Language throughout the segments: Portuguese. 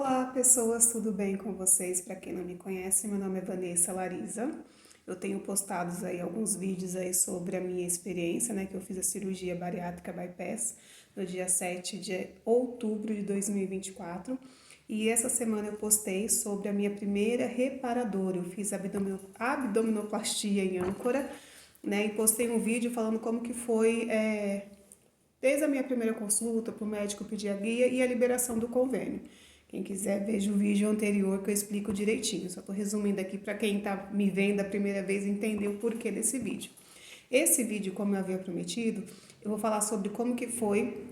Olá, pessoas, tudo bem com vocês? Para quem não me conhece, meu nome é Vanessa Larisa. Eu tenho postados aí alguns vídeos aí sobre a minha experiência, né, que eu fiz a cirurgia bariátrica bypass no dia 7 de outubro de 2024. E essa semana eu postei sobre a minha primeira reparadora. Eu fiz abdominoplastia em âncora, né, e postei um vídeo falando como que foi desde a minha primeira consulta para o médico pedir a guia e a liberação do convênio. Quem quiser, veja o vídeo anterior que eu explico direitinho. Só estou resumindo aqui para quem está me vendo a primeira vez entender o porquê desse vídeo. Esse vídeo, como eu havia prometido, eu vou falar sobre como que foi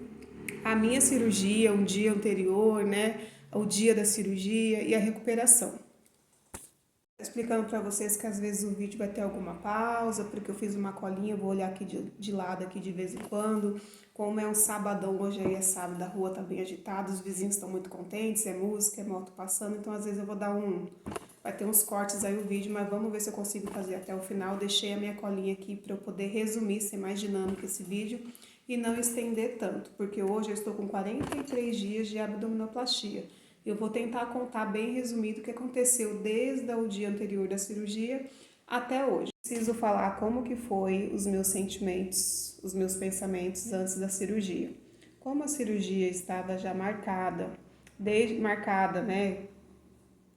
a minha cirurgia, um dia anterior, né? O dia da cirurgia e a recuperação. Explicando para vocês que às vezes o vídeo vai ter alguma pausa, porque eu fiz uma colinha, eu vou olhar aqui de lado aqui de vez em quando. Como é um sabadão, hoje aí é sábado, a rua tá bem agitada, os vizinhos estão muito contentes, é música, é moto passando, então às vezes eu vou dar vai ter uns cortes aí o vídeo, mas vamos ver se eu consigo fazer até o final. Deixei a minha colinha aqui para eu poder resumir, ser mais dinâmico esse vídeo e não estender tanto, porque hoje eu estou com 43 dias de abdominoplastia. Eu vou tentar contar bem resumido o que aconteceu desde o dia anterior da cirurgia até hoje. Preciso falar como que foi os meus sentimentos, os meus pensamentos antes da cirurgia. Como a cirurgia estava já marcada, né,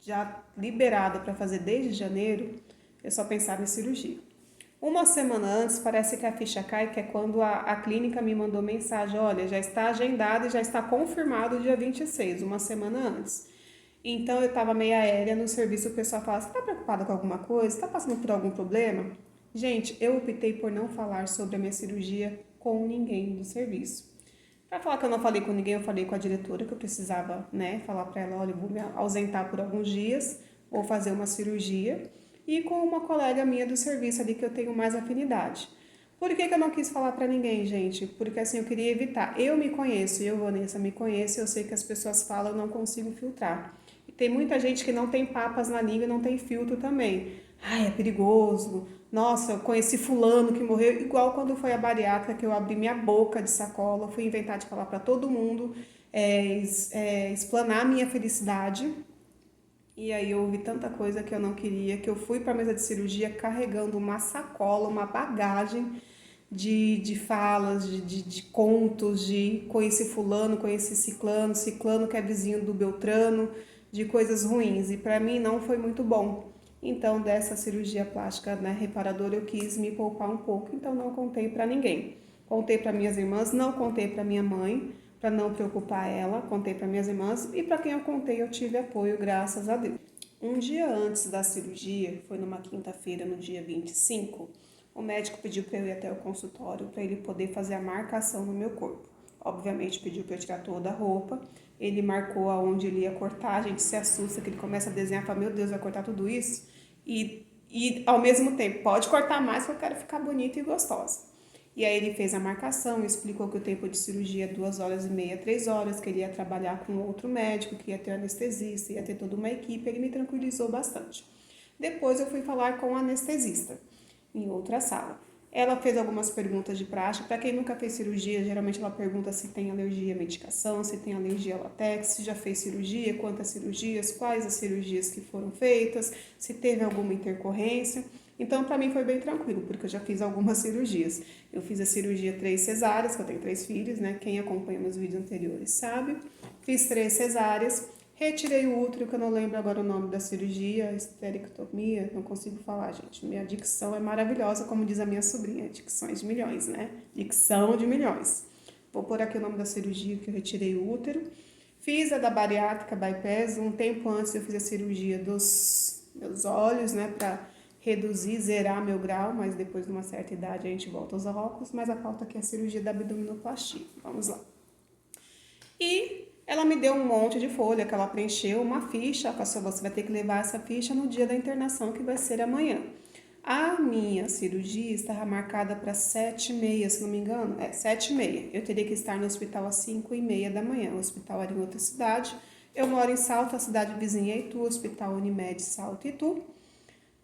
já liberada para fazer desde janeiro, eu só pensava em cirurgia. Uma semana antes, parece que a ficha cai, que é quando a clínica me mandou mensagem, olha, já está agendado e já está confirmado o dia 26, uma semana antes. Então, eu estava meio aérea no serviço, o pessoal falava, você está preocupada com alguma coisa? Está passando por algum problema? Gente, eu optei por não falar sobre a minha cirurgia com ninguém do serviço. Para falar que eu não falei com ninguém, eu falei com a diretora, que eu precisava, né, falar para ela, olha, eu vou me ausentar por alguns dias, vou fazer uma cirurgia, e com uma colega minha do serviço ali que eu tenho mais afinidade. Por que eu não quis falar para ninguém, gente? Porque assim, eu queria evitar. Eu me conheço, eu, Vanessa, me conheço, eu sei que as pessoas falam, eu não consigo filtrar. E tem muita gente que não tem papas na língua, não tem filtro também. Ai, é perigoso. Nossa, eu conheci fulano que morreu, igual quando foi a bariátrica, que eu abri minha boca de sacola, fui inventar de falar para todo mundo, explanar a minha felicidade. E aí eu ouvi tanta coisa que eu não queria, que eu fui para a mesa de cirurgia carregando uma sacola, uma bagagem de falas, de contos, de conheci fulano, conheci ciclano, ciclano que é vizinho do Beltrano, de coisas ruins. E para mim não foi muito bom. Então dessa cirurgia plástica, né, reparadora, eu quis me poupar um pouco, então não contei para ninguém. Contei para minhas irmãs, não contei para minha mãe, para não preocupar ela, contei para minhas irmãs e para quem eu contei eu tive apoio, graças a Deus. Um dia antes da cirurgia, foi numa quinta-feira, no dia 25, o médico pediu para eu ir até o consultório para ele poder fazer a marcação no meu corpo. Obviamente pediu para eu tirar toda a roupa, ele marcou aonde ele ia cortar, a gente se assusta que ele começa a desenhar, fala, meu Deus, vai cortar tudo isso? E ao mesmo tempo, pode cortar mais porque eu quero ficar bonita e gostosa. E aí ele fez a marcação, explicou que o tempo de cirurgia é 2h30, 3 horas, que ele ia trabalhar com outro médico, que ia ter anestesista, ia ter toda uma equipe, ele me tranquilizou bastante. Depois eu fui falar com a anestesista, em outra sala. Ela fez algumas perguntas de praxe, para quem nunca fez cirurgia, geralmente ela pergunta se tem alergia à medicação, se tem alergia ao látex, se já fez cirurgia, quantas cirurgias, quais as cirurgias que foram feitas, se teve alguma intercorrência. Então, para mim foi bem tranquilo, porque eu já fiz algumas cirurgias. Eu fiz a cirurgia 3 cesáreas, que eu tenho 3 filhos, né? Quem acompanha meus vídeos anteriores sabe. Fiz 3 cesáreas, retirei o útero, que eu não lembro agora o nome da cirurgia, esterectomia, não consigo falar, gente. Minha dicção é maravilhosa, como diz a minha sobrinha, dicções de milhões, né? Dicção de milhões. Vou pôr aqui o nome da cirurgia, que eu retirei o útero. Fiz a da bariátrica bypass, um tempo antes eu fiz a cirurgia dos meus olhos, né? Para reduzir, zerar meu grau, mas depois de uma certa idade a gente volta aos óculos, mas a pauta aqui é a cirurgia da abdominoplastia. Vamos lá. E ela me deu um monte de folha que ela preencheu, uma ficha, ela falou, você vai ter que levar essa ficha no dia da internação, que vai ser amanhã. A minha cirurgia estava marcada para 7h30, se não me engano, 7h30. Eu teria que estar no hospital às 5h30 da manhã, o hospital era em outra cidade. Eu moro em Salto, a cidade vizinha é Itu, Hospital Unimed Salto Itu.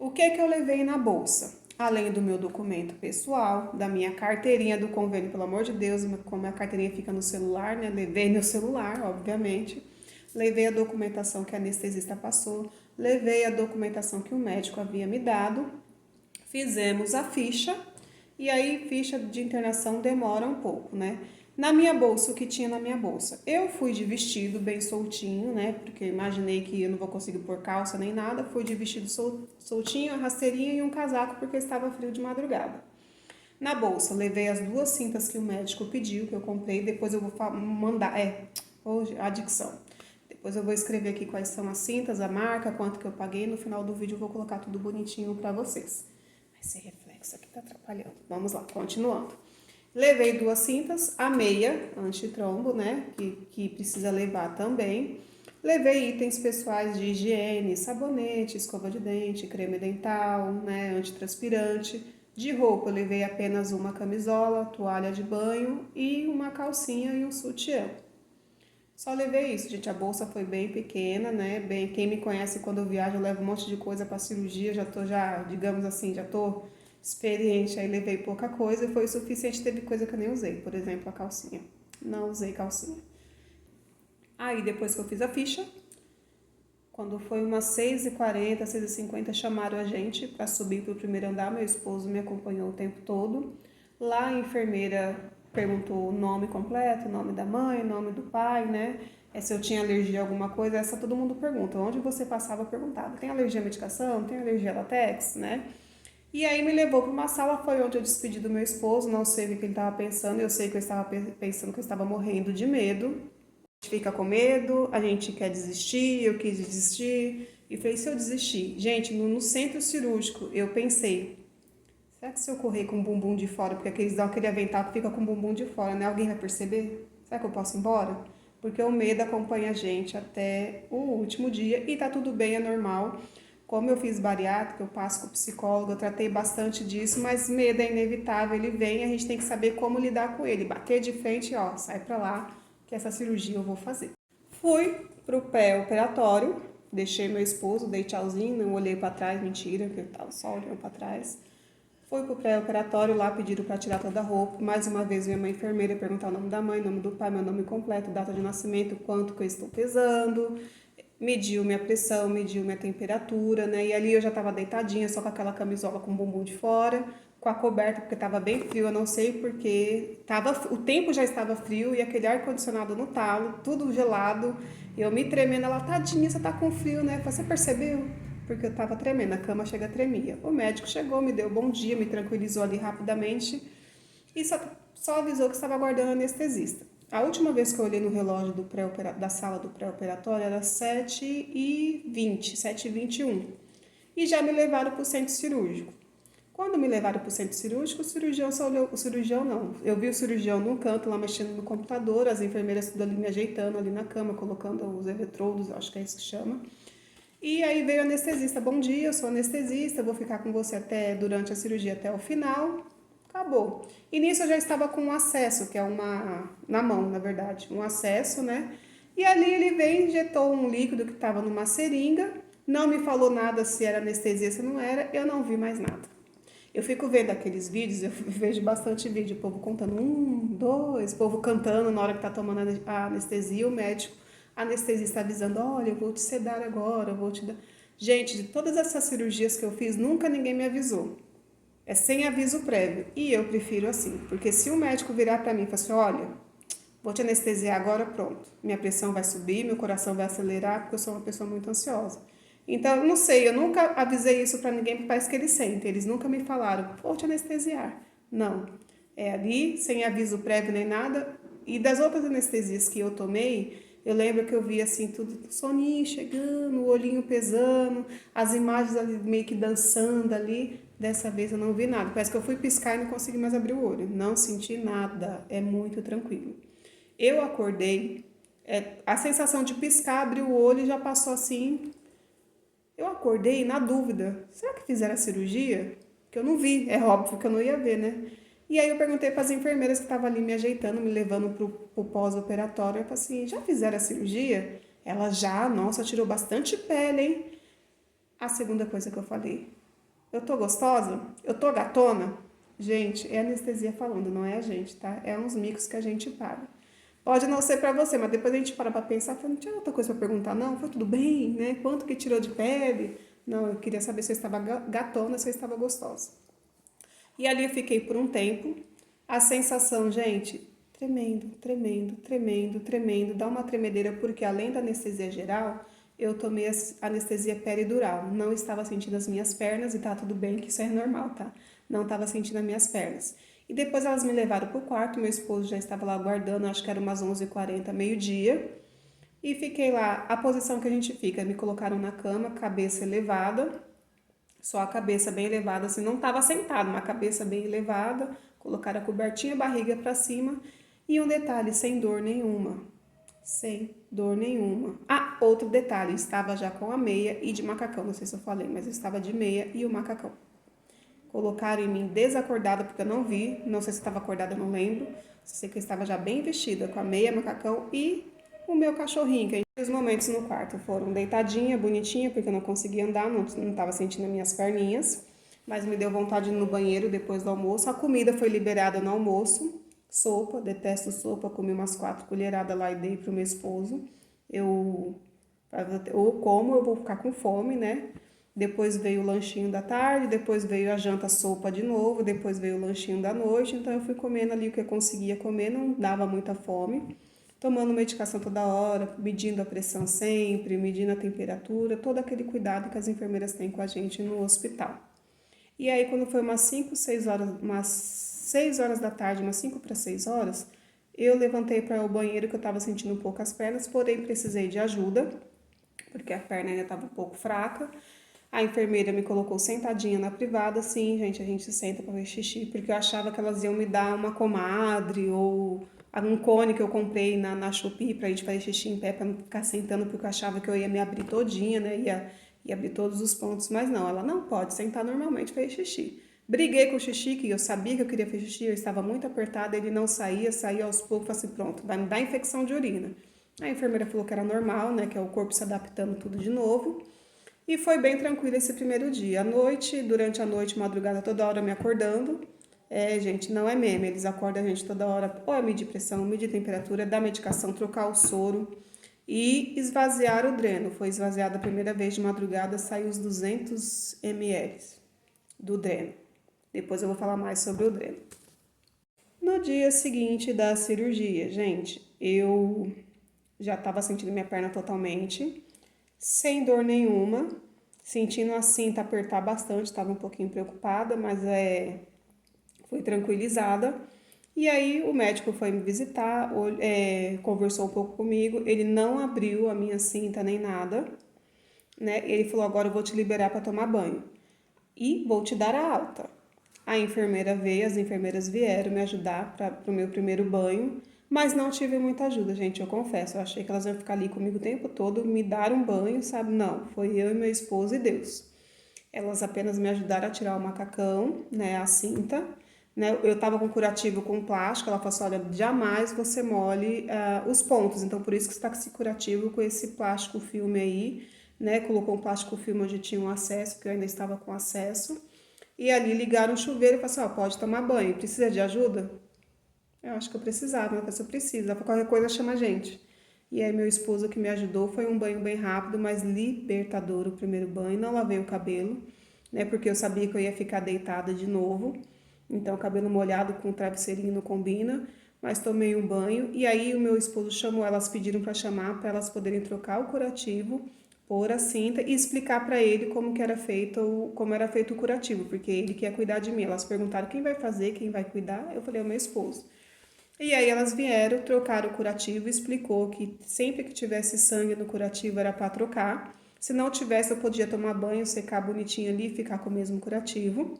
O que eu levei na bolsa? Além do meu documento pessoal, da minha carteirinha do convênio, pelo amor de Deus, como a carteirinha fica no celular, né? Levei meu celular, obviamente. levei a documentação que a anestesista passou, levei a documentação que o médico havia me dado, fizemos a ficha, e aí ficha de internação demora um pouco, né? Na minha bolsa, o que tinha na minha bolsa? Eu fui de vestido bem soltinho, né? Porque eu imaginei que eu não vou conseguir pôr calça nem nada. Fui de vestido soltinho, rasteirinha e um casaco porque estava frio de madrugada. Na bolsa, levei as 2 cintas que o médico pediu, que eu comprei. Depois eu vou mandar. Hoje, a dicção. Depois eu vou escrever aqui quais são as cintas, a marca, quanto que eu paguei. No final do vídeo eu vou colocar tudo bonitinho pra vocês. Esse reflexo aqui tá atrapalhando. Vamos lá, continuando. Levei 2 cintas, a meia antitrombo, né, que precisa levar também. Levei itens pessoais de higiene, sabonete, escova de dente, creme dental, né, antitranspirante. De roupa, eu levei apenas uma camisola, toalha de banho e uma calcinha e um sutiã. Só levei isso, gente. A bolsa foi bem pequena, né? Quem me conhece quando eu viajo, eu levo um monte de coisa para cirurgia, digamos assim, já tô experiente, aí levei pouca coisa e foi o suficiente, teve coisa que eu nem usei, por exemplo, a calcinha. Não usei calcinha. Aí depois que eu fiz a ficha, quando foi umas 6h40, 6h50, chamaram a gente para subir para o primeiro andar, meu esposo me acompanhou o tempo todo. Lá a enfermeira perguntou o nome completo, o nome da mãe, o nome do pai, né? Se eu tinha alergia a alguma coisa, essa todo mundo pergunta. Onde você passava, eu perguntava. Tem alergia à medicação? Tem alergia a látex, né? E aí me levou para uma sala, foi onde eu despedi do meu esposo, não sei o que ele estava pensando, eu sei que eu estava pensando que eu estava morrendo de medo. A gente fica com medo, a gente quer desistir, eu quis desistir, e falei, se eu desistir? Gente, no centro cirúrgico, eu pensei, será que se eu correr com o bumbum de fora, porque eles dão aquele avental que fica com o bumbum de fora, né? Alguém vai perceber? Será que eu posso ir embora? Porque o medo acompanha a gente até o último dia, e tá tudo bem, é normal. Como eu fiz bariátrica, eu passo com o psicólogo, eu tratei bastante disso, mas medo é inevitável, ele vem, a gente tem que saber como lidar com ele. Bater de frente, ó, sai pra lá, que essa cirurgia eu vou fazer. Fui pro pré-operatório, deixei meu esposo, dei tchauzinho, não olhei pra trás, mentira, que eu tava só olhando pra trás. Fui pro pré-operatório, lá pediram para tirar toda a roupa. Mais uma vez veio uma enfermeira perguntar o nome da mãe, nome do pai, meu nome completo, data de nascimento, quanto que eu estou pesando. Mediu minha pressão, mediu minha temperatura, né? E ali eu já estava deitadinha, só com aquela camisola com o bumbum de fora, com a coberta, porque estava bem frio, eu não sei porque o tempo já estava frio e aquele ar-condicionado no talo, tudo gelado. E eu me tremendo, ela, tadinha, você tá com frio, né? Você percebeu? Porque eu tava tremendo, a cama chega tremia. O médico chegou, me deu bom dia, me tranquilizou ali rapidamente e só avisou que estava aguardando anestesista. A última vez que eu olhei no relógio da sala do pré-operatório era 7h20, 7h21. E já me levaram para o centro cirúrgico. Quando me levaram para o centro cirúrgico, o cirurgião só olhou, o cirurgião não. Eu vi o cirurgião num canto lá mexendo no computador, as enfermeiras tudo ali me ajeitando ali na cama, colocando os eletrodos, acho que é isso que chama. E aí veio o anestesista, bom dia, eu sou anestesista, vou ficar com você durante a cirurgia até o final. Acabou. E nisso eu já estava com um acesso, que é na mão, na verdade, um acesso, né? E ali ele veio, injetou um líquido que estava numa seringa, não me falou nada se era anestesia, se não era, eu não vi mais nada. Eu fico vendo aqueles vídeos, eu vejo bastante vídeo, o povo contando 1, 2, o povo cantando na hora que tá tomando a anestesia, o médico, a anestesista avisando, olha, eu vou te sedar agora, eu vou te dar... Gente, de todas essas cirurgias que eu fiz, nunca ninguém me avisou. É sem aviso prévio. E eu prefiro assim, porque se o médico virar para mim e falar assim, olha, vou te anestesiar agora, pronto. Minha pressão vai subir, meu coração vai acelerar, porque eu sou uma pessoa muito ansiosa. Então, não sei, eu nunca avisei isso para ninguém, porque parece que eles sentem. Eles nunca me falaram, vou te anestesiar. Não. É ali, sem aviso prévio nem nada. E das outras anestesias que eu tomei, eu lembro que eu vi assim, tudo, soninho chegando, o olhinho pesando, as imagens ali meio que dançando ali. Dessa vez eu não vi nada. Parece que eu fui piscar e não consegui mais abrir o olho. Não senti nada. É muito tranquilo. Eu acordei, a sensação de piscar, abrir o olho já passou assim. Eu acordei na dúvida. Será que fizeram a cirurgia? Que eu não vi. É óbvio que eu não ia ver, né? E aí eu perguntei para as enfermeiras que estavam ali me ajeitando, me levando pro pós-operatório. Eu falei assim, já fizeram a cirurgia? Ela já, nossa, tirou bastante pele, hein? A segunda coisa que eu falei, eu tô gostosa? Eu tô gatona? Gente, é anestesia falando, não é a gente, tá? É uns micos que a gente paga. Pode não ser pra você, mas depois a gente para pra pensar, fala, não tinha outra coisa pra perguntar, não? Foi tudo bem, né? Quanto que tirou de pele? Não, eu queria saber se eu estava gatona, se eu estava gostosa. E ali eu fiquei por um tempo. A sensação, gente, tremendo, tremendo, tremendo, tremendo. Dá uma tremedeira porque além da anestesia geral, eu tomei anestesia peridural. Não estava sentindo as minhas pernas e tá tudo bem, que isso é normal, tá? Não estava sentindo as minhas pernas. E depois elas me levaram pro quarto, meu esposo já estava lá aguardando, acho que era umas 11h40, meio-dia. E fiquei lá, a posição que a gente fica, me colocaram na cama, cabeça elevada, só a cabeça bem elevada, assim, não estava sentado, uma cabeça bem elevada, colocaram a cobertinha, a barriga para cima. E um detalhe, sem dor nenhuma, sem dor nenhuma. Ah, outro detalhe, estava já com a meia e de macacão, não sei se eu falei, mas eu estava de meia e o macacão. Colocaram em mim desacordada, porque eu não vi, não sei se estava acordada, eu não lembro. Sei que eu estava já bem vestida, com a meia, macacão e o meu cachorrinho, que os momentos no quarto foram deitadinha, bonitinha, porque eu não conseguia andar, não estava sentindo as minhas perninhas, mas me deu vontade de ir no banheiro depois do almoço. A comida foi liberada no almoço, sopa, detesto sopa, comi umas 4 colheradas lá e dei pro meu esposo. Eu, ou como, eu vou ficar com fome, né? Depois veio o lanchinho da tarde, depois veio a janta sopa de novo, depois veio o lanchinho da noite, então eu fui comendo ali o que eu conseguia comer, não dava muita fome tomando medicação toda hora, medindo a pressão sempre, medindo a temperatura, todo aquele cuidado que as enfermeiras têm com a gente no hospital. E aí, quando foi umas 5, 6 horas, umas 6 horas da tarde, umas 5 para 6 horas, eu levantei para o banheiro que eu estava sentindo um pouco as pernas, porém precisei de ajuda, porque a perna ainda estava um pouco fraca. A enfermeira me colocou sentadinha na privada, sim, gente, a gente senta para ver xixi, porque eu achava que elas iam me dar uma comadre ou um cone que eu comprei na Shopee pra gente fazer xixi em pé, pra não ficar sentando, porque eu achava que eu ia me abrir todinha, né, ia abrir todos os pontos, mas não, ela não pode sentar normalmente fazer xixi. Briguei com o xixi, que eu sabia que eu queria fazer xixi, eu estava muito apertada, ele não saía, saía aos poucos, falei assim, pronto, vai me dar infecção de urina. A enfermeira falou que era normal, né, que é o corpo se adaptando tudo de novo. E foi bem tranquilo esse primeiro dia. À noite, durante a noite, madrugada, toda hora me acordando. É, gente, não é meme, eles acordam a gente toda hora, ou é medir pressão, medir temperatura, dar medicação, trocar o soro e esvaziar o dreno. Foi esvaziado a primeira vez de madrugada, saiu os 200 ml do dreno. Depois eu vou falar mais sobre o dreno. No dia seguinte da cirurgia, gente, eu já estava sentindo minha perna totalmente, sem dor nenhuma, sentindo a cinta apertar bastante, estava um pouquinho preocupada, mas fui tranquilizada. E aí o médico foi me visitar, conversou um pouco comigo, ele não abriu a minha cinta nem nada, né? Ele falou, agora eu vou te liberar para tomar banho e vou te dar a alta. A enfermeira veio, as enfermeiras vieram me ajudar para o meu primeiro banho, mas não tive muita ajuda, gente, eu confesso. Eu achei que elas iam ficar ali comigo o tempo todo, me dar um banho, sabe? Não, foi eu e meu esposo e Deus. Elas apenas me ajudaram a tirar o macacão, né, a cinta, né? Eu tava com curativo com plástico, ela falou assim, olha, jamais você molhe os pontos, então por isso que está com esse curativo com esse plástico filme aí, né? Colocou um plástico filme onde tinha um acesso, que eu ainda estava com acesso. E ali ligaram o chuveiro e falaram assim, ó, pode tomar banho, precisa de ajuda? Eu acho que eu precisava, né? A pessoa precisa, qualquer coisa chama a gente. E aí meu esposo que me ajudou, foi um banho bem rápido, mas libertador o primeiro banho, não lavei o cabelo, né? Porque eu sabia que eu ia ficar deitada de novo, então o cabelo molhado com o travesseirinho não combina, mas tomei um banho e aí o meu esposo chamou, elas pediram para chamar para elas poderem trocar o curativo, pôr a cinta e explicar para ele como era feito o curativo, porque ele quer cuidar de mim. Elas perguntaram quem vai fazer, quem vai cuidar, eu falei, é o meu esposo. E aí elas vieram, trocaram o curativo, explicou que sempre que tivesse sangue no curativo era para trocar. Se não tivesse, eu podia tomar banho, secar bonitinho ali e ficar com o mesmo curativo.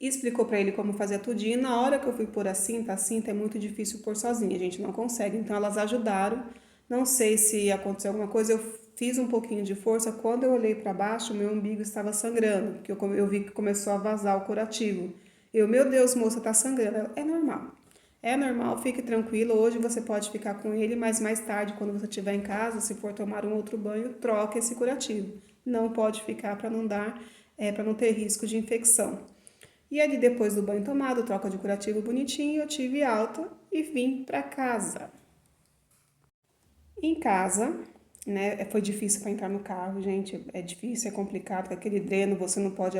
E explicou para ele como fazer tudinho. Na hora que eu fui pôr a cinta é muito difícil pôr sozinha, a gente não consegue. Então elas ajudaram. Não sei se aconteceu alguma coisa, eu fiz um pouquinho de força. Quando eu olhei para baixo, meu umbigo estava sangrando, porque eu vi que começou a vazar o curativo. Meu Deus, moça, tá sangrando. É normal. É normal, fique tranquilo. Hoje você pode ficar com ele, mas mais tarde, quando você estiver em casa, se for tomar um outro banho, troque esse curativo. Não pode ficar para não para não ter risco de infecção. E ali depois do banho tomado, troca de curativo bonitinho, eu tive alta e vim para casa. Em casa, né, foi difícil para entrar no carro, gente, é difícil, é complicado, com aquele dreno você não pode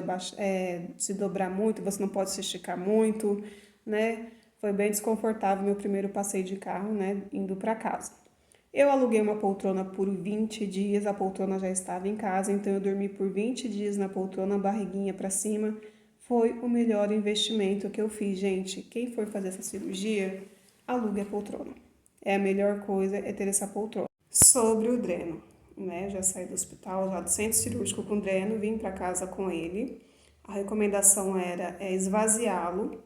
se dobrar muito, você não pode se esticar muito, né, foi bem desconfortável meu primeiro passeio de carro, né, indo para casa. Eu aluguei uma poltrona por 20 dias, a poltrona já estava em casa, então eu dormi por 20 dias na poltrona, barriguinha para cima. Foi o melhor investimento que eu fiz, gente. Quem for fazer essa cirurgia, alugue a poltrona. É a melhor coisa é ter essa poltrona. Sobre o dreno, né? Já saí do hospital, já do centro cirúrgico com dreno, vim para casa com ele. A recomendação era esvaziá-lo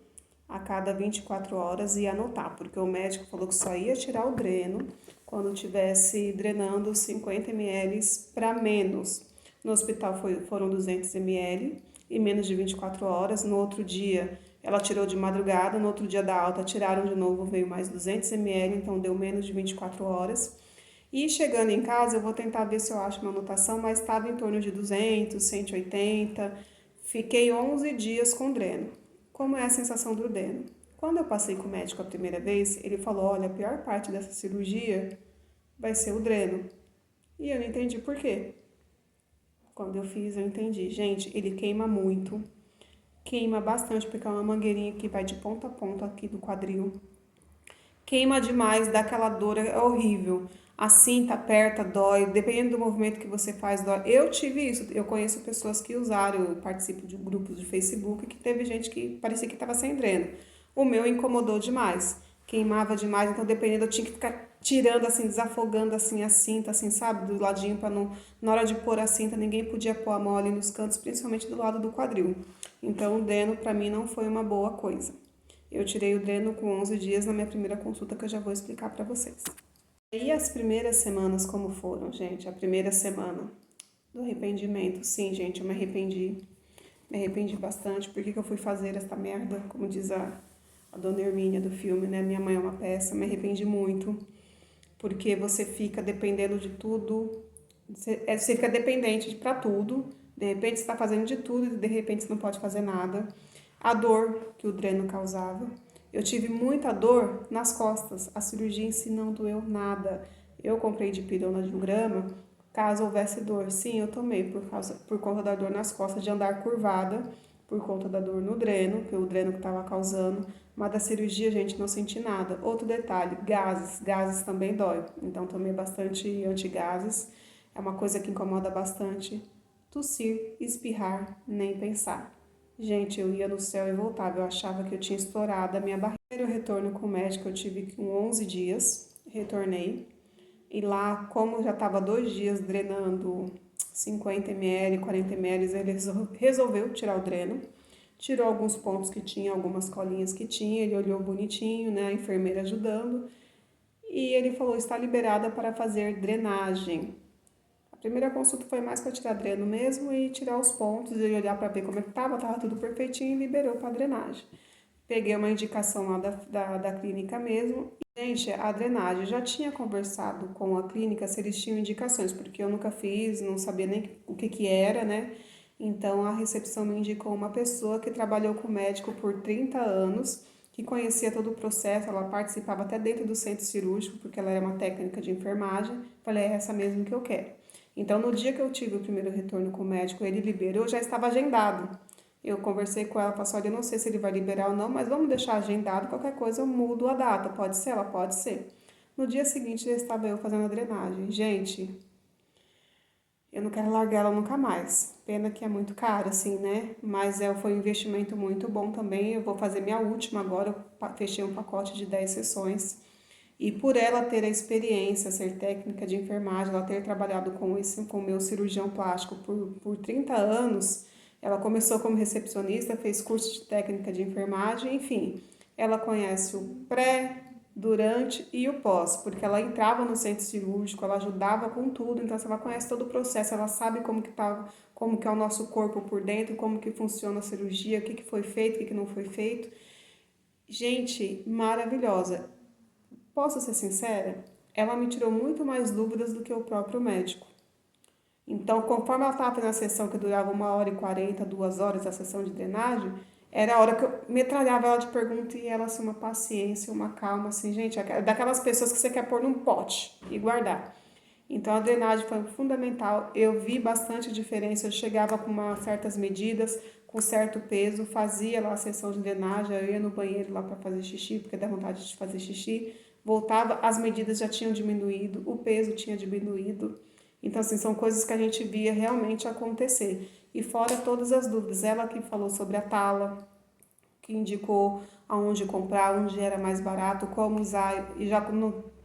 a cada 24 horas e anotar, porque o médico falou que só ia tirar o dreno quando tivesse drenando 50 ml para menos. No hospital foram 200 ml e menos de 24 horas. No outro dia, ela tirou de madrugada, no outro dia da alta tiraram de novo, veio mais 200 ml, então deu menos de 24 horas. E chegando em casa, eu vou tentar ver se eu acho uma anotação, mas estava em torno de 200, 180. Fiquei 11 dias com dreno. Como é a sensação do dreno? Quando eu passei com o médico a primeira vez, ele falou: olha, a pior parte dessa cirurgia vai ser o dreno. E eu não entendi por quê. Quando eu fiz, eu entendi. Gente, ele queima muito. Queima bastante, porque é uma mangueirinha que vai de ponta a ponta aqui do quadril. Queima demais, dá aquela dor, é horrível. A cinta aperta, dói, dependendo do movimento que você faz, dói. Eu tive isso, eu conheço pessoas que usaram, eu participo de grupos de Facebook que teve gente que parecia que estava sem dreno. O meu incomodou demais, queimava demais, então dependendo, eu tinha que ficar tirando assim, desafogando assim a cinta, assim, sabe, do ladinho para não, na hora de pôr a cinta, ninguém podia pôr a mão ali nos cantos, principalmente do lado do quadril. Então o dreno para mim não foi uma boa coisa. Eu tirei o dreno com 11 dias na minha primeira consulta, que eu já vou explicar para vocês. E as primeiras semanas como foram, gente? A primeira semana do arrependimento. Sim, gente, eu me arrependi. Me arrependi bastante. Por que eu fui fazer essa merda? Como diz a dona Hermínia do filme, né? Minha mãe é uma peça. Me arrependi muito. Porque você fica dependendo de tudo. Você fica dependente para tudo. De repente você está fazendo de tudo e de repente você não pode fazer nada. A dor que o dreno causava. Eu tive muita dor nas costas. A cirurgia em si não doeu nada. Eu comprei dipirona de 1 grama, caso houvesse dor. Sim, eu tomei por conta da dor nas costas, de andar curvada, por conta da dor no dreno, que o dreno que estava causando. Mas da cirurgia, gente, não senti nada. Outro detalhe, gases. Gases também dói. Então tomei bastante antigases. É uma coisa que incomoda bastante. Tossir, espirrar, nem pensar. Gente, eu ia no céu e voltava. Eu achava que eu tinha estourado a minha barriga. O retorno com o médico eu tive com 11 dias. Retornei. E lá, como já estava 2 dias drenando 50 ml, 40 ml, ele resolveu tirar o dreno. Tirou alguns pontos que tinha, algumas colinhas que tinha. Ele olhou bonitinho, né? A enfermeira ajudando. E ele falou: está liberada para fazer drenagem. A primeira consulta foi mais para tirar dreno mesmo e tirar os pontos e olhar para ver como é que tava tudo perfeitinho e liberou para drenagem. Peguei uma indicação lá da clínica mesmo. Gente, a drenagem, eu já tinha conversado com a clínica se eles tinham indicações, porque eu nunca fiz, não sabia nem o que era, né? Então a recepção me indicou uma pessoa que trabalhou com o médico por 30 anos, que conhecia todo o processo, ela participava até dentro do centro cirúrgico, porque ela era uma técnica de enfermagem. Falei, é essa mesmo que eu quero. Então, no dia que eu tive o primeiro retorno com o médico, ele liberou, já estava agendado. Eu conversei com ela, falei, olha, eu não sei se ele vai liberar ou não, mas vamos deixar agendado, qualquer coisa eu mudo a data, pode ser? Ela pode ser. No dia seguinte, já estava eu fazendo a drenagem. Gente, eu não quero largar ela nunca mais. Pena que é muito caro, assim, né? Mas foi um investimento muito bom também. Eu vou fazer minha última agora, eu fechei um pacote de 10 sessões. E por ela ter a experiência, ser técnica de enfermagem, ela ter trabalhado com o meu cirurgião plástico por 30 anos, ela começou como recepcionista, fez curso de técnica de enfermagem, enfim. Ela conhece o pré, durante e o pós, porque ela entrava no centro cirúrgico, ela ajudava com tudo, então ela conhece todo o processo, ela sabe como que é o nosso corpo por dentro, como que funciona a cirurgia, o que que foi feito, o que que não foi feito. Gente, maravilhosa. Posso ser sincera? Ela me tirou muito mais dúvidas do que o próprio médico. Então, conforme ela estava fazendo a sessão que durava 1h40, 2 horas, a sessão de drenagem, Era a hora que eu metralhava ela de pergunta e ela, assim, uma paciência, uma calma, assim, gente, daquelas pessoas que você quer pôr num pote e guardar. Então a drenagem foi fundamental. Eu vi bastante diferença. Eu chegava com certas medidas, com certo peso, fazia lá a sessão de drenagem, eu ia no banheiro lá para fazer xixi, porque dá vontade de fazer xixi. Voltava, as medidas já tinham diminuído, o peso tinha diminuído. Então, assim, são coisas que a gente via realmente acontecer. E fora todas as dúvidas, ela que falou sobre a tala, que indicou aonde comprar, onde era mais barato, como usar. E já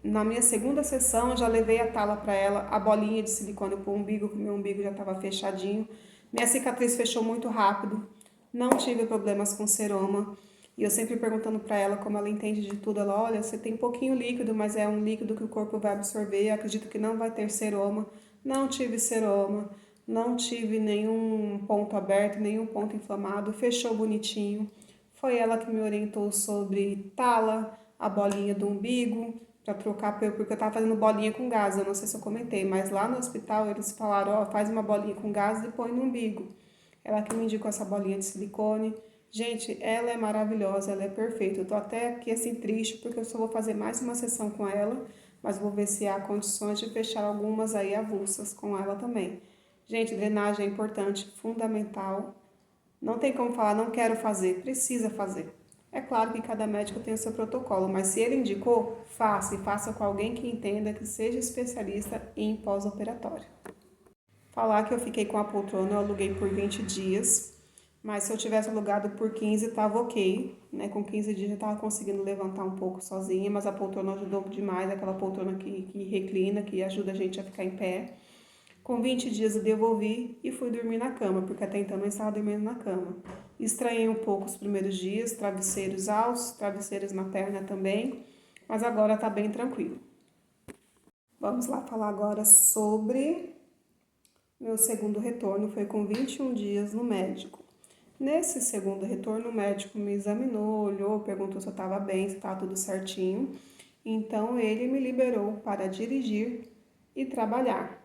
na minha segunda sessão, eu já levei a tala para ela, a bolinha de silicone para o umbigo, que o meu umbigo já estava fechadinho. Minha cicatriz fechou muito rápido, não tive problemas com seroma. E eu sempre perguntando para ela, como ela entende de tudo, ela, olha, você tem pouquinho líquido, mas é um líquido que o corpo vai absorver, eu acredito que não vai ter seroma. Não tive seroma, não tive nenhum ponto aberto, nenhum ponto inflamado, fechou bonitinho. Foi ela que me orientou sobre tala, a bolinha do umbigo, para trocar pelo, porque eu tava fazendo bolinha com gás, eu não sei se eu comentei, mas lá no hospital eles falaram, ó, faz uma bolinha com gás e põe no umbigo. Ela que me indicou essa bolinha de silicone. Gente, ela é maravilhosa, ela é perfeita. Eu tô até aqui assim triste porque eu só vou fazer mais uma sessão com ela, mas vou ver se há condições de fechar algumas aí avulsas com ela também. Gente, drenagem é importante, fundamental. Não tem como falar, não quero fazer, precisa fazer. É claro que cada médico tem o seu protocolo, mas se ele indicou, faça e faça com alguém que entenda, que seja especialista em pós-operatório. Falar que eu fiquei com a poltrona, eu aluguei por 20 dias, mas se eu tivesse alugado por 15, estava ok, né? Com 15 dias eu estava conseguindo levantar um pouco sozinha, mas a poltrona ajudou demais, aquela poltrona que reclina, que ajuda a gente a ficar em pé. Com 20 dias eu devolvi e fui dormir na cama, porque até então eu não estava dormindo na cama. Estranhei um pouco os primeiros dias, travesseiros altos, travesseiros na perna também, mas agora está bem tranquilo. Vamos lá falar agora sobre meu segundo retorno, foi com 21 dias no médico. Nesse segundo retorno, o médico me examinou, olhou, perguntou se eu estava bem, se estava tudo certinho. Então, ele me liberou para dirigir e trabalhar.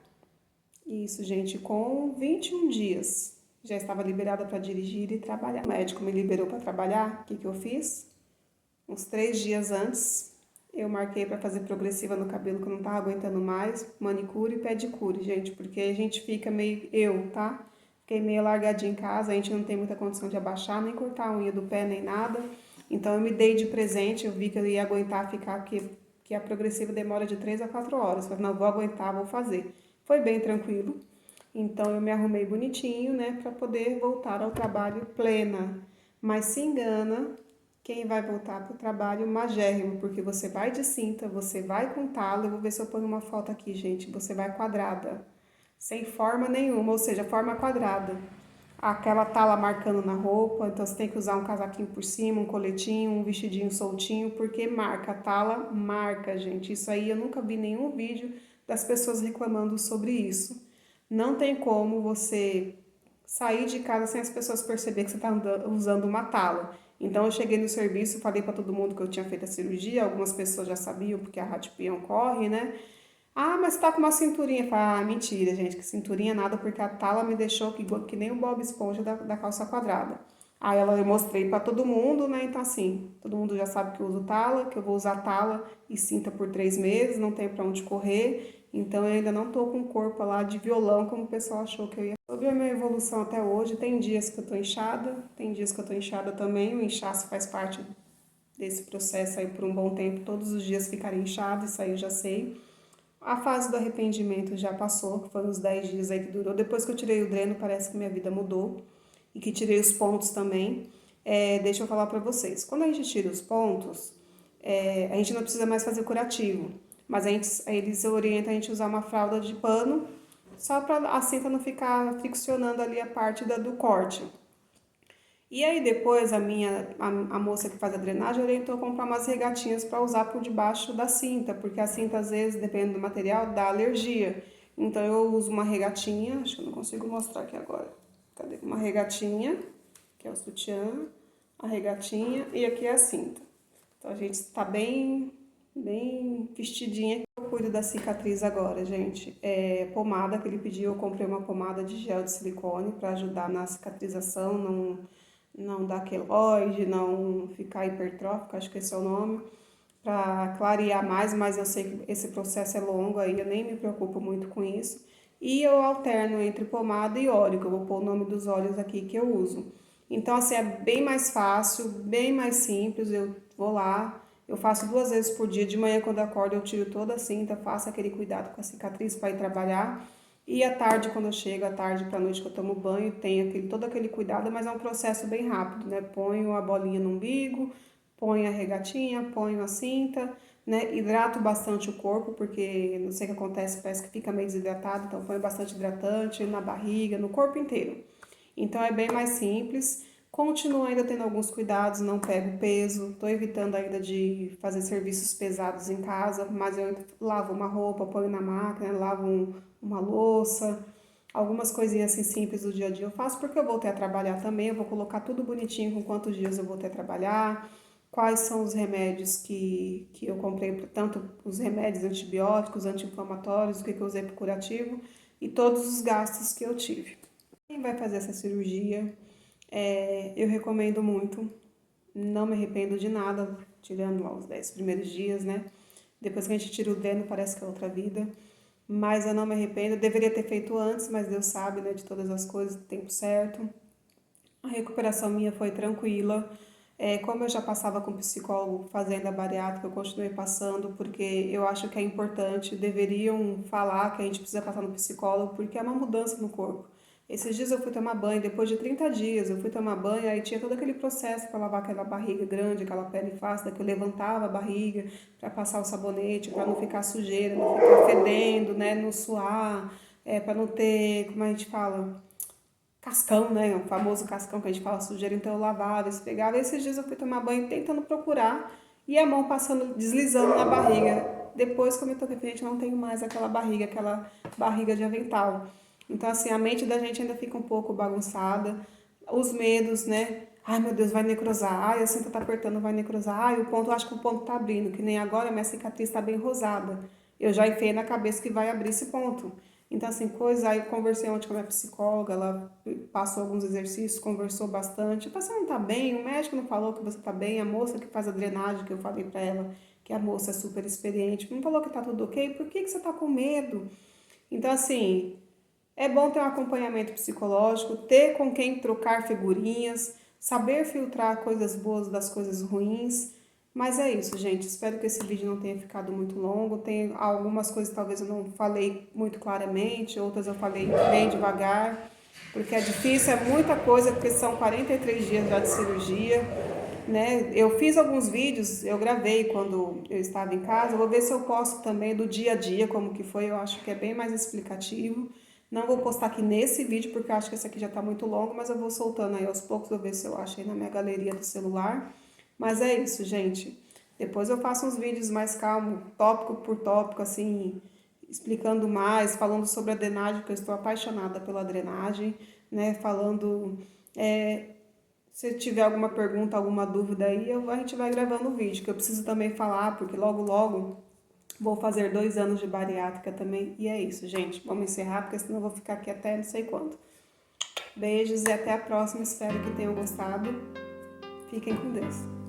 Isso, gente, com 21 dias. Já estava liberada para dirigir e trabalhar. O médico me liberou para trabalhar. O que eu fiz? Uns 3 dias antes, eu marquei para fazer progressiva no cabelo que eu não estava aguentando mais, manicure e pedicure, gente, porque a gente fica meio, tá? Fiquei meio largadinha em casa, a gente não tem muita condição de abaixar, nem cortar a unha do pé, nem nada. Então eu me dei de presente, eu vi que eu ia aguentar ficar aqui, que a progressiva demora de 3 a 4 horas. Falei, não, vou aguentar, vou fazer. Foi bem tranquilo. Então eu me arrumei bonitinho, né, para poder voltar ao trabalho plena. Mas se engana quem vai voltar para o trabalho magérrimo, porque você vai de cinta, você vai com tala, eu vou ver se eu ponho uma foto aqui, gente, você vai quadrada, sem forma nenhuma, ou seja, forma quadrada. Aquela tala marcando na roupa, então você tem que usar um casaquinho por cima, um coletinho, um vestidinho soltinho, porque marca, a tala marca, gente. Isso aí eu nunca vi nenhum vídeo das pessoas reclamando sobre isso. Não tem como você sair de casa sem as pessoas perceber que você está usando uma tala. Então eu cheguei no serviço, falei para todo mundo que eu tinha feito a cirurgia, algumas pessoas já sabiam porque a rádio peão corre, né? Ah, mas tá com uma cinturinha. Falei, ah, mentira, gente, que cinturinha nada, porque a tala me deixou que nem o Bob Esponja da calça quadrada. Aí eu mostrei para todo mundo, né? Então, assim, todo mundo já sabe que eu uso tala, que eu vou usar tala e cinta por 3 meses, não tem para onde correr. Então, eu ainda não tô com o corpo lá de violão, como o pessoal achou que eu ia. Sobre a minha evolução até hoje, tem dias que eu tô inchada, tem dias que eu tô inchada também. O inchaço faz parte desse processo aí por um bom tempo, todos os dias ficar inchado, isso aí eu já sei. A fase do arrependimento já passou, que foram uns 10 dias aí que durou. Depois que eu tirei o dreno, parece que minha vida mudou. E que tirei os pontos também. Deixa eu falar pra vocês. Quando a gente tira os pontos, a gente não precisa mais fazer curativo. Mas eles orientam a gente a usar uma fralda de pano, só para a cinta não ficar friccionando ali a parte do corte. E aí depois a moça que faz a drenagem orientou a comprar umas regatinhas para usar por debaixo da cinta, porque a cinta às vezes, dependendo do material, dá alergia. Então eu uso uma regatinha, acho que eu não consigo mostrar aqui agora. Cadê? Uma regatinha, que é o sutiã, a regatinha e aqui é a cinta. Então a gente está bem vestidinha. Eu cuido da cicatriz agora, gente. Pomada que ele pediu, eu comprei uma pomada de gel de silicone para ajudar na cicatrização, não dar queloide, não ficar hipertrófico, acho que esse é o nome, para clarear mais, mas eu sei que esse processo é longo aí, eu nem me preocupo muito com isso. E eu alterno entre pomada e óleo, que eu vou pôr o nome dos óleos aqui que eu uso. Então, assim, é bem mais fácil, bem mais simples, eu vou lá, eu faço 2 vezes por dia, de manhã quando eu acordo eu tiro toda a cinta, faço aquele cuidado com a cicatriz para ir trabalhar. E à tarde, quando eu chego, à tarde para a noite que eu tomo banho, tem todo aquele cuidado, mas é um processo bem rápido, né? Ponho a bolinha no umbigo, ponho a regatinha, ponho a cinta, né? Hidrato bastante o corpo, porque não sei o que acontece, parece que fica meio desidratado, então ponho bastante hidratante na barriga, no corpo inteiro. Então é bem mais simples. Continuo ainda tendo alguns cuidados, não pego peso, estou evitando ainda de fazer serviços pesados em casa, mas eu lavo uma roupa, ponho na máquina, lavo uma louça, algumas coisinhas assim simples do dia a dia eu faço porque eu voltei a trabalhar também, eu vou colocar tudo bonitinho com quantos dias eu voltei a trabalhar, quais são os remédios que eu comprei, tanto os remédios antibióticos, anti-inflamatórios, o que eu usei para curativo e todos os gastos que eu tive. Quem vai fazer essa cirurgia, eu recomendo muito, não me arrependo de nada, tirando lá os 10 primeiros dias, né? Depois que a gente tira o dreno, parece que é outra vida. Mas eu não me arrependo, eu deveria ter feito antes, mas Deus sabe, né, de todas as coisas, do tempo certo. A recuperação minha foi tranquila. Como eu já passava com psicólogo fazendo a bariátrica, eu continuei passando, porque eu acho que é importante, deveriam falar que a gente precisa passar no psicólogo, porque é uma mudança no corpo. Esses dias eu fui tomar banho, depois de 30 dias eu fui tomar banho, aí tinha todo aquele processo para lavar aquela barriga grande, aquela pele fácil, que eu levantava a barriga para passar o sabonete, para não ficar sujeira, não ficar fedendo, né, não suar, para não ter, como a gente fala, cascão, né? O famoso cascão que a gente fala sujeira, então eu lavava, esfregava. Esses dias eu fui tomar banho tentando procurar e a mão passando, deslizando na barriga. Depois que eu me toquei, gente, não tenho mais aquela barriga de avental. Então, assim, a mente da gente ainda fica um pouco bagunçada. Os medos, né? Ai, meu Deus, vai necrosar. Ai, a cinta tá apertando, vai necrosar. Ai, o ponto, eu acho que o ponto tá abrindo, que nem agora minha cicatriz tá bem rosada. Eu já enfiei na cabeça que vai abrir esse ponto. Então, assim, coisa, aí eu conversei ontem com a minha psicóloga, ela passou alguns exercícios, conversou bastante. Você não tá bem? O médico não falou que você tá bem? A moça que faz a drenagem, que eu falei pra ela, que a moça é super experiente, não falou que tá tudo ok? Por que você tá com medo? Então, assim, é bom ter um acompanhamento psicológico, ter com quem trocar figurinhas, saber filtrar coisas boas das coisas ruins. Mas é isso, gente. Espero que esse vídeo não tenha ficado muito longo. Tem algumas coisas talvez eu não falei muito claramente, outras eu falei bem devagar, porque é difícil, é muita coisa, porque são 43 dias já de cirurgia, né? Eu fiz alguns vídeos, eu gravei quando eu estava em casa. Eu vou ver se eu posto também do dia a dia, como que foi. Eu acho que é bem mais explicativo. Não vou postar aqui nesse vídeo, porque eu acho que esse aqui já tá muito longo, mas eu vou soltando aí aos poucos, vou ver se eu acho aí na minha galeria do celular. Mas é isso, gente. Depois eu faço uns vídeos mais calmos, tópico por tópico, assim, explicando mais, falando sobre a drenagem, que eu estou apaixonada pela drenagem, né? Falando, se tiver alguma pergunta, alguma dúvida aí, a gente vai gravando o vídeo, que eu preciso também falar, porque logo, logo vou fazer 2 anos de bariátrica também. E é isso, gente. Vamos encerrar, porque senão eu vou ficar aqui até não sei quanto. Beijos e até a próxima. Espero que tenham gostado. Fiquem com Deus.